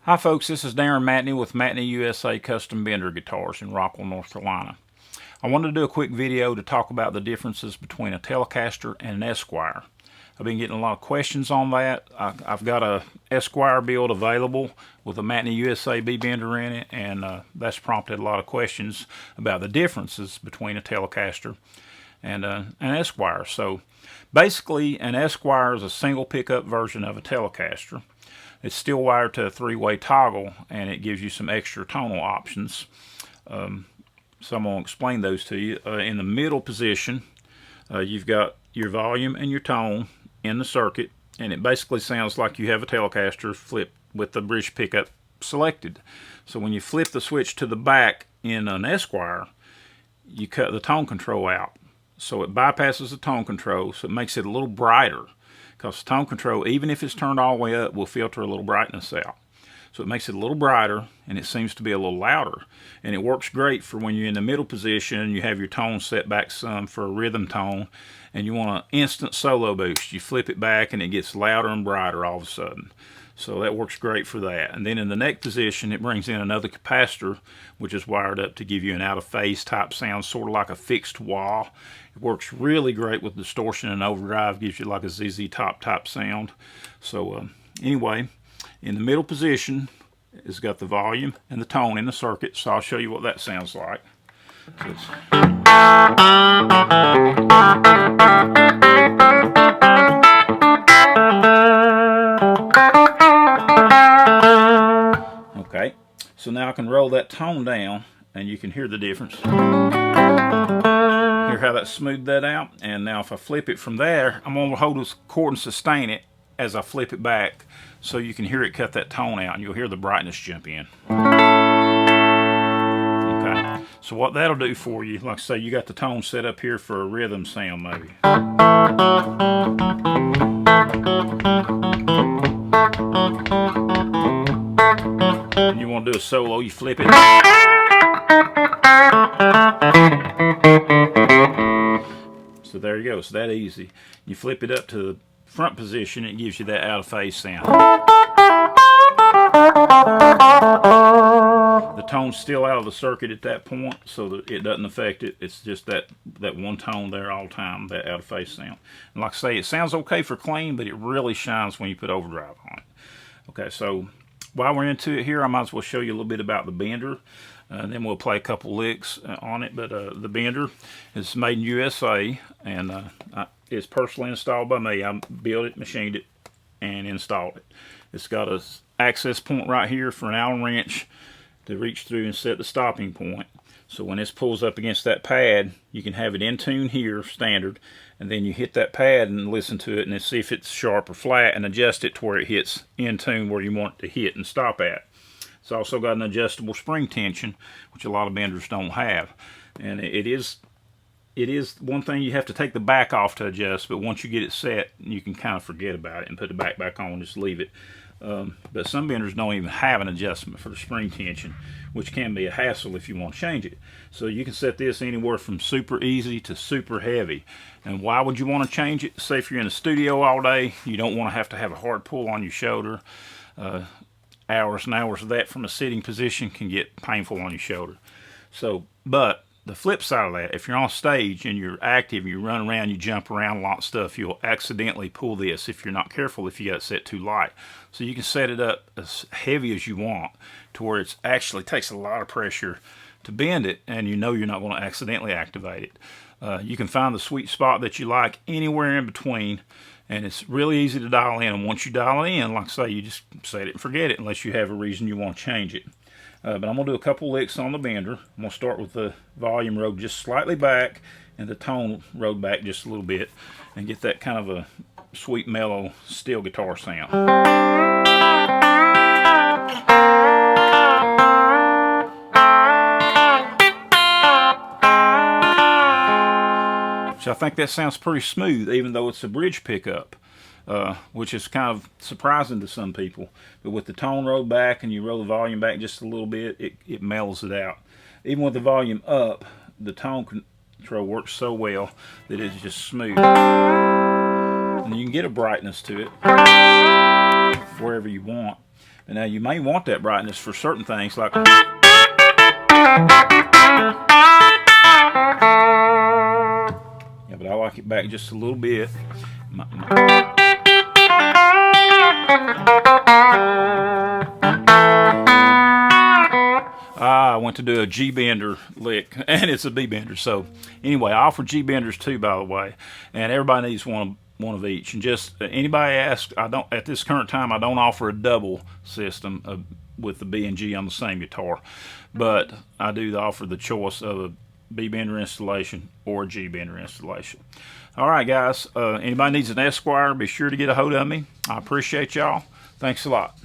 Hi folks, this is Darren Matney with Matney USA Custom Bender Guitars in Rockwell, North Carolina. I wanted to do a quick video to talk about the differences between a Telecaster and an Esquire. I've been getting a lot of questions on that. I've got a Esquire build available with a Matney USA B Bender in it, and that's prompted a lot of questions about the differences between a Telecaster and an Esquire. So basically, an Esquire is a single pickup version of a Telecaster. It's still wired to a three-way toggle, and it gives you some extra tonal options. So I'm going to explain those to you. In the middle position, you've got your volume and your tone in the circuit, and it basically sounds like you have a Telecaster flipped with the bridge pickup selected. So when you flip the switch to the back in an Esquire, you cut the tone control out. So it bypasses the tone control, so it makes it a little brighter. Because tone control, even if it's turned all the way up, will filter a little brightness out. So it makes it a little brighter, and it seems to be a little louder. And it works great for when you're in the middle position and you have your tone set back some for a rhythm tone, and you want an instant solo boost. You flip it back, and it gets louder and brighter all of a sudden. So that works great for that. And then in the neck position, it brings in another capacitor, which is wired up to give you an out-of-phase type sound, sort of like a fixed wah. It works really great with distortion and overdrive, gives you like a ZZ Top type sound. So anyway, in the middle position, it's got the volume and the tone in the circuit, so I'll show you what that sounds like. Okay, so now I can roll that tone down, and you can hear the difference. Hear how that smoothed that out? And now if I flip it from there, I'm going to hold this chord and sustain it as I flip it back, so you can hear it cut that tone out, and you'll hear the brightness jump in. Okay, so what that'll do for you, like I say, you got the tone set up here for a rhythm sound maybe. And you want to do a solo, you flip it. So there you go, it's that easy. You flip it up to the front position, it gives you that out of phase sound. The tone's still out of the circuit at that point, so that it doesn't affect it. It's just that one tone there all the time, that out of phase sound. And like I say, it sounds okay for clean, but it really shines when you put overdrive on it. Okay, so while we're into it here, I might as well show you a little bit about the Bender. And then we'll play a couple licks on it. But the Bender is made in USA, and it's personally installed by me. I built it, machined it, and installed it. It's got a access point right here for an Allen wrench to reach through and set the stopping point. So when this pulls up against that pad, you can have it in tune here, standard, and then you hit that pad and listen to it and see if it's sharp or flat and adjust it to where it hits in tune where you want it to hit and stop at. It's also got an adjustable spring tension, which a lot of Benders don't have. And it is one thing you have to take the back off to adjust, but once you get it set, you can kind of forget about it and put the back on and just leave it. But some Benders don't even have an adjustment for the spring tension, which can be a hassle if you want to change it. So you can set this anywhere from super easy to super heavy. And why would you want to change it? Say if you're in the studio all day, you don't want to have a hard pull on your shoulder. Hours and hours of that from a sitting position can get painful on your shoulder. So, but the flip side of that, if you're on stage and you're active, you run around, you jump around a lot of stuff, you'll accidentally pull this if you're not careful, if you got it set too light. So you can set it up as heavy as you want to where it actually takes a lot of pressure to bend it, and you know you're not going to accidentally activate it. You can find the sweet spot that you like anywhere in between, and it's really easy to dial in. And once you dial it in, like I say, you just set it and forget it unless you have a reason you want to change it. But I'm going to do a couple licks on the Bender. I'm going to start with the volume rode just slightly back and the tone rode back just a little bit, and get that kind of a sweet, mellow steel guitar sound. So I think that sounds pretty smooth, even though it's a bridge pickup. Which is kind of surprising to some people. But with the tone rolled back and you roll the volume back just a little bit, it mellows it out. Even with the volume up, the tone control works so well that it's just smooth. And you can get a brightness to it. wherever you want. And now you may want that brightness for certain things, like yeah, but I like it back just a little bit. I went to do a G Bender lick, and it's a B Bender. So anyway, I offer G Benders too, by the way, and everybody needs one of each. And just anybody asks, I don't at this current time I don't offer a double system with the B and G on the same guitar, but I do offer the choice of a B Bender installation or a G Bender installation. All right, guys. Anybody needs an Esquire, be sure to get a hold of me. I appreciate y'all. Thanks a lot.